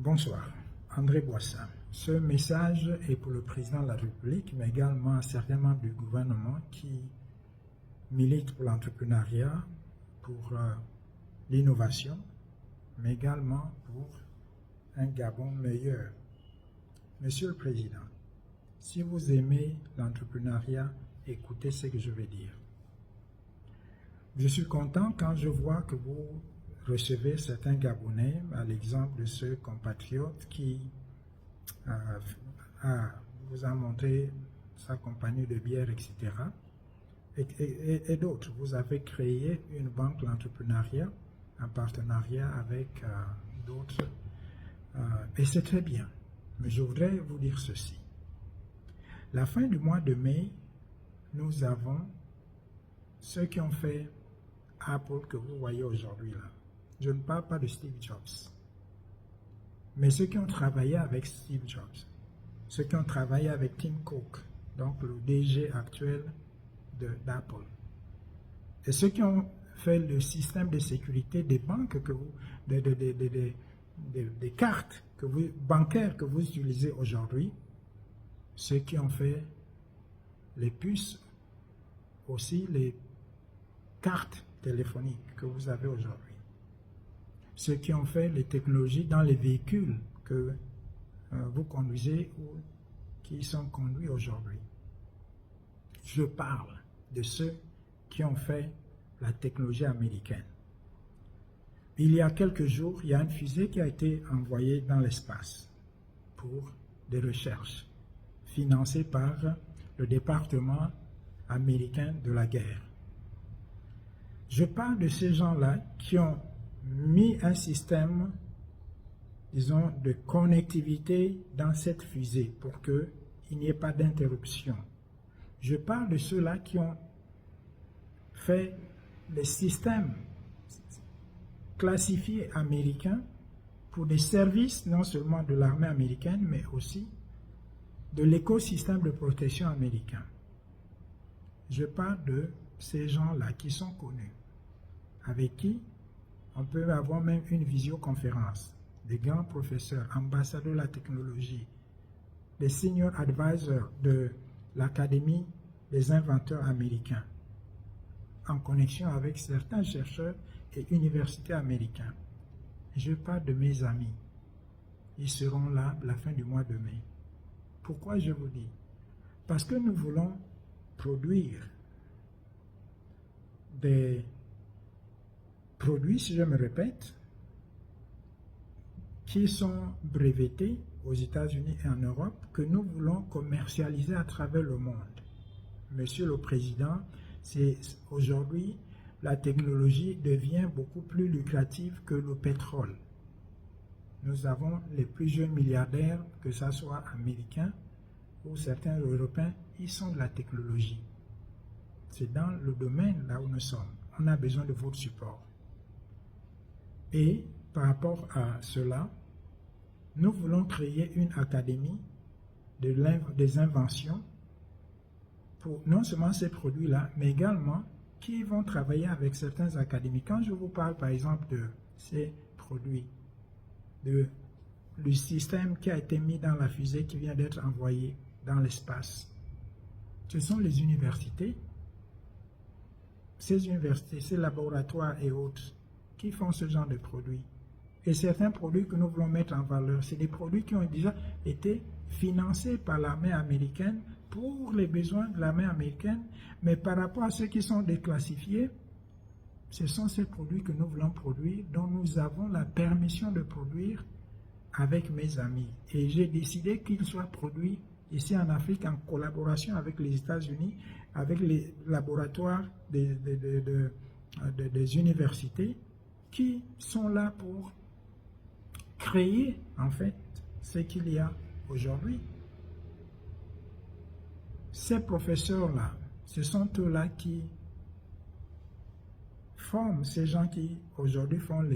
Bonsoir, André Boissa. Ce message est pour le président de la République, mais également à certains membres du gouvernement qui militent pour l'entrepreneuriat, pour l'innovation, mais également pour un Gabon meilleur. Monsieur le Président, si vous aimez l'entrepreneuriat, écoutez ce que je vais dire. Je suis content quand je vois que vous recevez certains Gabonais, à l'exemple de ce compatriote qui vous a montré sa compagnie de bière, etc. Et d'autres. Vous avez créé une banque de l'entrepreneuriat en partenariat avec d'autres. Et c'est très bien. Mais je voudrais vous dire ceci. La fin du mois de mai, nous avons ceux qui ont fait Apple que vous voyez aujourd'hui là. Je ne parle pas de Steve Jobs, mais ceux qui ont travaillé avec Steve Jobs, ceux qui ont travaillé avec Tim Cook, donc le DG actuel d'Apple, et ceux qui ont fait le système de sécurité des banques, des cartes bancaires que vous utilisez aujourd'hui, ceux qui ont fait les puces, aussi les cartes téléphoniques que vous avez aujourd'hui, ceux qui ont fait les technologies dans les véhicules que vous conduisez ou qui sont conduits aujourd'hui. Je parle de ceux qui ont fait la technologie américaine. Il y a quelques jours, il y a une fusée qui a été envoyée dans l'espace pour des recherches financées par le département américain de la guerre. Je parle de ces gens-là qui ont mis un système, disons, de connectivité dans cette fusée pour qu'il n'y ait pas d'interruption. Je parle de ceux-là qui ont fait les systèmes classifiés américains pour des services non seulement de l'armée américaine, mais aussi de l'écosystème de protection américain. Je parle de ces gens-là qui sont connus, avec qui on peut avoir même une visioconférence, des grands professeurs, ambassadeurs de la technologie, des senior advisors de l'Académie des inventeurs américains, en connexion avec certains chercheurs et universités américains. Je parle de mes amis. Ils seront là à la fin du mois de mai. Pourquoi je vous dis? Parce que nous voulons produire des produits, si je me répète, qui sont brevetés aux États-Unis et en Europe, que nous voulons commercialiser à travers le monde. Monsieur le Président, aujourd'hui, la technologie devient beaucoup plus lucrative que le pétrole. Nous avons les plus jeunes milliardaires, que ce soit américains ou certains Européens, ils sont de la technologie. C'est dans le domaine là où nous sommes. On a besoin de votre support. Et par rapport à cela, nous voulons créer une académie des inventions pour non seulement ces produits-là, mais également qui vont travailler avec certains académies. Quand je vous parle par exemple de ces produits, du système qui a été mis dans la fusée qui vient d'être envoyé dans l'espace, ce sont les universités, ces universités, ces laboratoires et autres qui font ce genre de produits. Et certains produits que nous voulons mettre en valeur, c'est des produits qui ont déjà été financés par l'armée américaine pour les besoins de l'armée américaine, mais par rapport à ceux qui sont déclassifiés, ce sont ces produits que nous voulons produire, dont nous avons la permission de produire avec mes amis. Et j'ai décidé qu'ils soient produits ici en Afrique en collaboration avec les États-Unis, avec les laboratoires des universités qui sont là pour créer en fait ce qu'il y a aujourd'hui. Ces professeurs-là, ce sont eux-là qui forment ces gens qui aujourd'hui font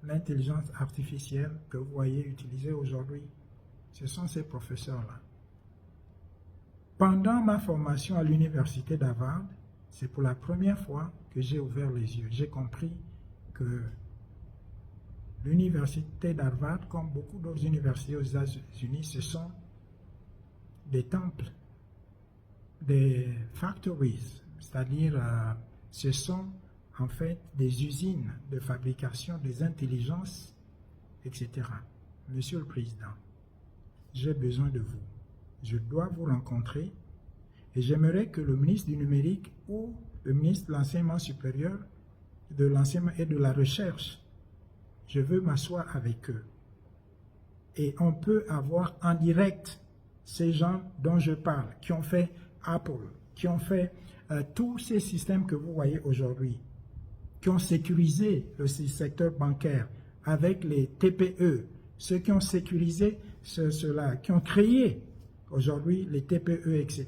l'intelligence artificielle que vous voyez utilisée aujourd'hui. Ce sont ces professeurs-là. Pendant ma formation à l'université d'Harvard, c'est pour la première fois que j'ai ouvert les yeux. J'ai compris que L'université d'Harvard, comme beaucoup d'autres universités aux États-Unis, ce sont des temples, des factories, c'est-à-dire ce sont en fait des usines de fabrication des intelligences, etc. Monsieur le Président, j'ai besoin de vous. Je dois vous rencontrer et j'aimerais que le ministre du numérique ou le ministre de l'enseignement supérieur, de l'enseignement et de la recherche, je veux m'asseoir avec eux. Et on peut avoir en direct ces gens dont je parle, qui ont fait Apple, qui ont fait tous ces systèmes que vous voyez aujourd'hui, qui ont sécurisé le secteur bancaire avec les TPE, ceux qui ont sécurisé cela, qui ont créé aujourd'hui les TPE, etc.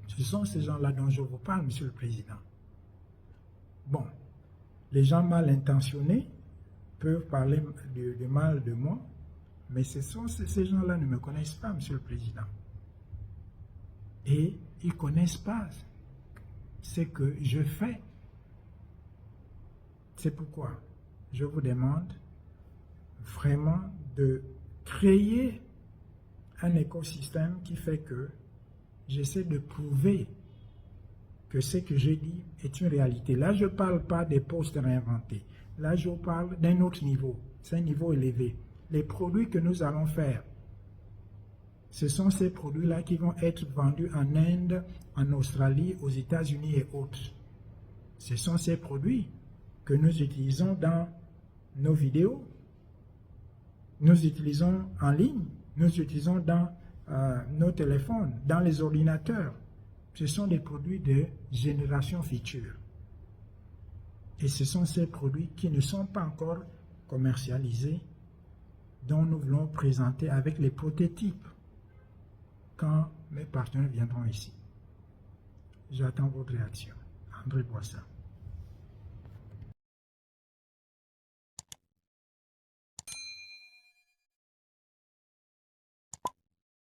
Ce sont ces gens-là dont je vous parle, Monsieur le Président. Bon, les gens mal intentionnés peuvent parler de mal de moi, mais ces gens-là ne me connaissent pas, Monsieur le Président. Et ils ne connaissent pas ce que je fais. C'est pourquoi je vous demande vraiment de créer un écosystème qui fait que j'essaie de prouver que ce que je dis est une réalité. Là, je ne parle pas des postes réinventés. Là, je parle d'un autre niveau. C'est un niveau élevé. Les produits que nous allons faire, ce sont ces produits-là qui vont être vendus en Inde, en Australie, aux États-Unis et autres. Ce sont ces produits que nous utilisons dans nos vidéos, nous utilisons en ligne, nous utilisons dans nos téléphones, dans les ordinateurs. Ce sont des produits de génération future. Et ce sont ces produits qui ne sont pas encore commercialisés, dont nous voulons présenter avec les prototypes quand mes partenaires viendront ici. J'attends votre réaction. André Boissa.